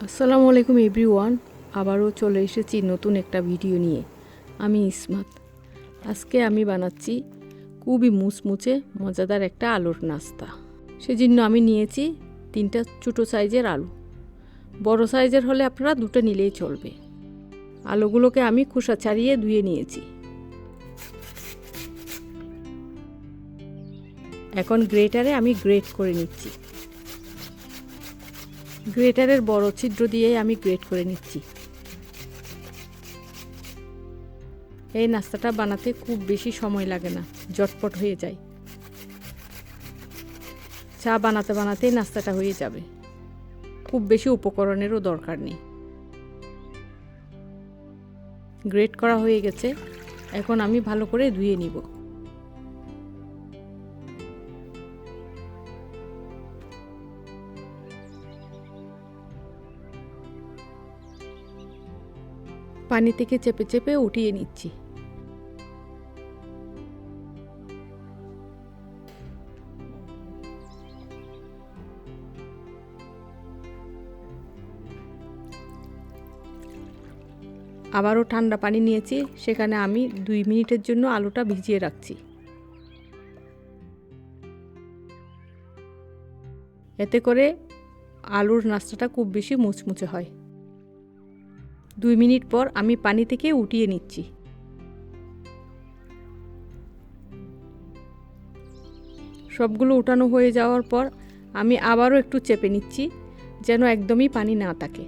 আসসালামু আলাইকুম এভরিওয়ান, আবারও চলে এসেছি নতুন একটা ভিডিও নিয়ে। আমি ইসমাত। আজকে আমি বানাচ্ছি খুবই মুচমুচে মজাদার একটা আলুর নাস্তা। সেজন্য আমি নিয়েছি 3টা ছোটো সাইজের আলু। বড় সাইজের হলে আপনারা 2টা নিলেই চলবে। আলুগুলোকে আমি খোসা ছাড়িয়ে ধুয়ে নিয়েছি। এখন গ্রেটারে আমি গ্রেট করে নিচ্ছি। গ্রেটারের বড় ছিদ্র দিয়ে আমি গ্রেট করে নিচ্ছি। এই নাস্তাটা বানাতে খুব বেশি সময় লাগে না, ঝটপট হয়ে যায়। চা বানাতে বানাতে নাস্তাটা হয়ে যাবে, খুব বেশি উপকরণেরও দরকার নেই। গ্রেট করা হয়ে গেছে, এখন আমি ভালো করে ধুয়ে নিব। পানি থেকে চেপে চেপে উঠিয়ে নিচ্ছি। আবারও ঠান্ডা পানি নিয়েছি, সেখানে আমি 2 মিনিটের জন্য আলুটা ভিজিয়ে রাখছি। এতে করে আলুর নাস্তাটা খুব বেশি মুচমুচে হয়। 2 মিনিট পর আমি পানি থেকে উঠিয়ে নিচ্ছি। সবগুলো উঠানো হয়ে যাওয়ার পর আমি আবারও একটু চেপে নিচ্ছি, যেন একদমই পানি না থাকে।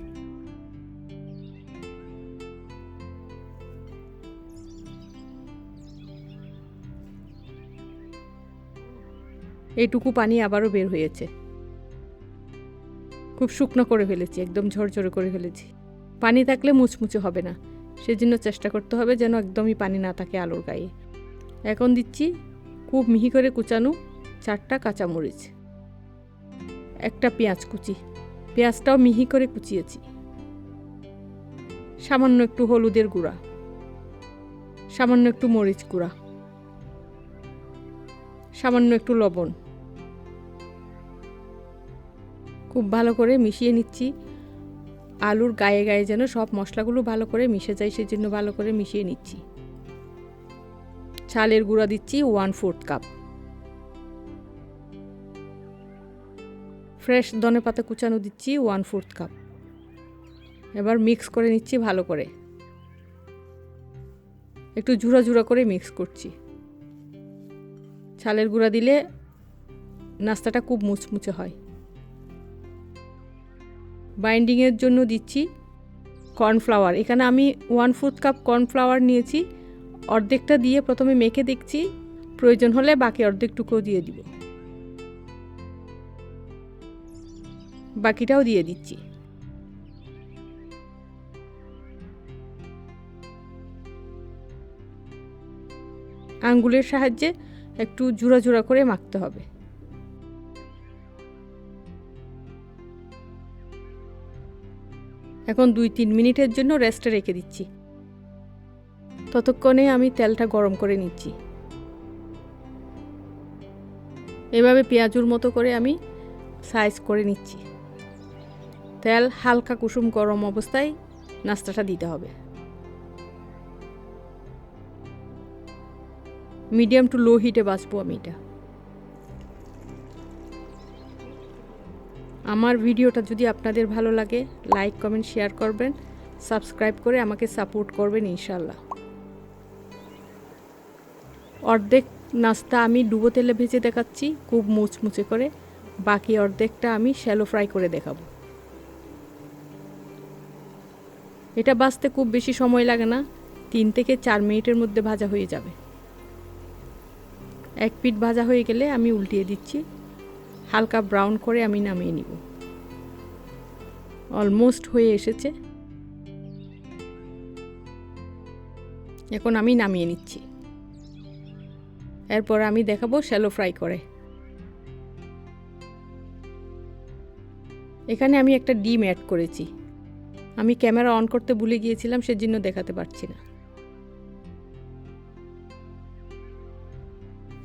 এইটুকু পানি আবারও বের হয়েছে। খুব শুকনো করে ফেলেছি, একদম ঝরঝরে করে ফেলেছি। পানি থাকলে মুচমুচে হবে না, সেজন্য চেষ্টা করতে হবে যেন একদমই পানি না থাকে আলুর গায়ে। এখন দিচ্ছি খুব মিহি করে কুচানো 4টা কাঁচামরিচ, একটা পেঁয়াজ কুচি, পেঁয়াজটাও মিহি করে কুচিয়েছি। সামান্য একটু হলুদের গুঁড়া, সামান্য একটু মরিচ গুঁড়া, সামান্য একটু লবণ। খুব ভালো করে মিশিয়ে নিচ্ছি। আলুর গায়ে গায়ে যেন সব মশলাগুলো ভালো করে মিশে যায়, সেজন্য ভালো করে মিশিয়ে নিচ্ছি। চালের গুঁড়া দিচ্ছি 1/4 কাপ, ফ্রেশ ধনেপাতা কুচানো দিচ্ছি 1/4 কাপ। এবার মিক্স করে নিচ্ছি ভালো করে, একটু ঝুরা ঝুরা করে মিক্স করছি। চালের গুঁড়া দিলে নাস্তাটা খুব মুচমুচে হয়। বাইন্ডিংয়ের জন্য দিচ্ছি কর্নফ্লাওয়ার। এখানে আমি 1/4 কাপ কর্নফ্লাওয়ার নিয়েছি। অর্ধেকটা দিয়ে প্রথমে মেখে দেখছি, প্রয়োজন হলে বাকি অর্ধেকটুকুও দিয়ে দিব। বাকিটাও দিয়ে দিচ্ছি। আঙ্গুলের সাহায্যে একটু জোড়া জোড়া করে মাখতে হবে। এখন 2-3 মিনিটের জন্য রেস্টে রেখে দিচ্ছি। ততক্ষণে আমি তেলটা গরম করে নিচ্ছি। এভাবে পেঁয়াজুর মতো করে আমি সাইজ করে নিচ্ছি। তেল হালকা কুসুম গরম অবস্থায় নাস্তাটা দিতে হবে। মিডিয়াম টু লো হিটে ভাজবো আমি এটা। আমার ভিডিওটা যদি আপনাদের ভালো লাগে, লাইক কমেন্ট শেয়ার করবেন, সাবস্ক্রাইব করে আমাকে সাপোর্ট করবেন ইনশাল্লাহ। অর্ধেক নাস্তা আমি ডুবো তেলে ভেজে দেখাচ্ছি খুব মুচমুচে করে, বাকি অর্ধেকটা আমি শ্যালো ফ্রাই করে দেখাবো। এটা ভাজতে খুব বেশি সময় লাগে না, 3 থেকে 4 মিনিটের মধ্যে ভাজা হয়ে যাবে। এক পিঠ ভাজা হয়ে গেলে আমি উল্টিয়ে দিচ্ছি, হালকা ব্রাউন করে আমি নামিয়ে নিব। অলমোস্ট হয়ে এসেছে, এখন আমি নামিয়ে নিচ্ছি। এরপর আমি দেখাবো শ্যালো ফ্রাই করে। এখানে আমি একটা ডিম অ্যাড করেছি। আমি ক্যামেরা অন করতে ভুলে গিয়েছিলাম, সেজন্য দেখাতে পারছি না।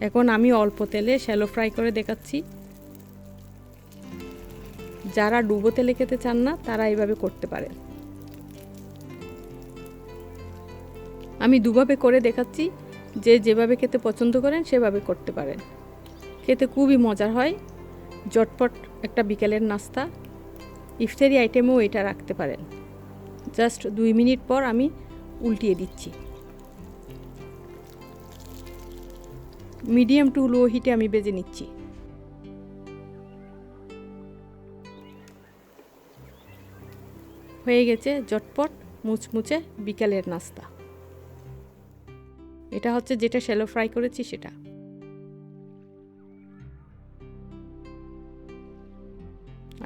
এখন আমি অল্প তেলে শ্যালো ফ্রাই করে দেখাচ্ছি। যারা ডুবো তেলে খেতে চান না তারা এইভাবে করতে পারেন। আমি দুভাবে করে দেখাচ্ছি, যে যেভাবে খেতে পছন্দ করেন সেভাবে করতে পারেন। খেতে খুবই মজার হয়, ঝটপট একটা বিকেলের নাস্তা। ইফতারি আইটেমেও এটা রাখতে পারেন। জাস্ট 2 মিনিট পর আমি উল্টিয়ে দিচ্ছি। মিডিয়াম টু লো হিটে আমি ভেজে নিচ্ছি। হয়ে গেছে ঝটপট মুচমুচে বিকেলের নাস্তা। এটা হচ্ছে যেটা শ্যালো ফ্রাই করেছি সেটা।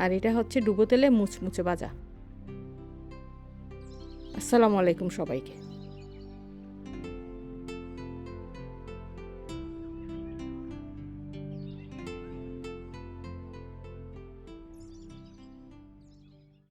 আর এটা হচ্ছে ডুবো তেলে মুচমুচে ভাজা। আসসালামু আলাইকুম সবাইকে।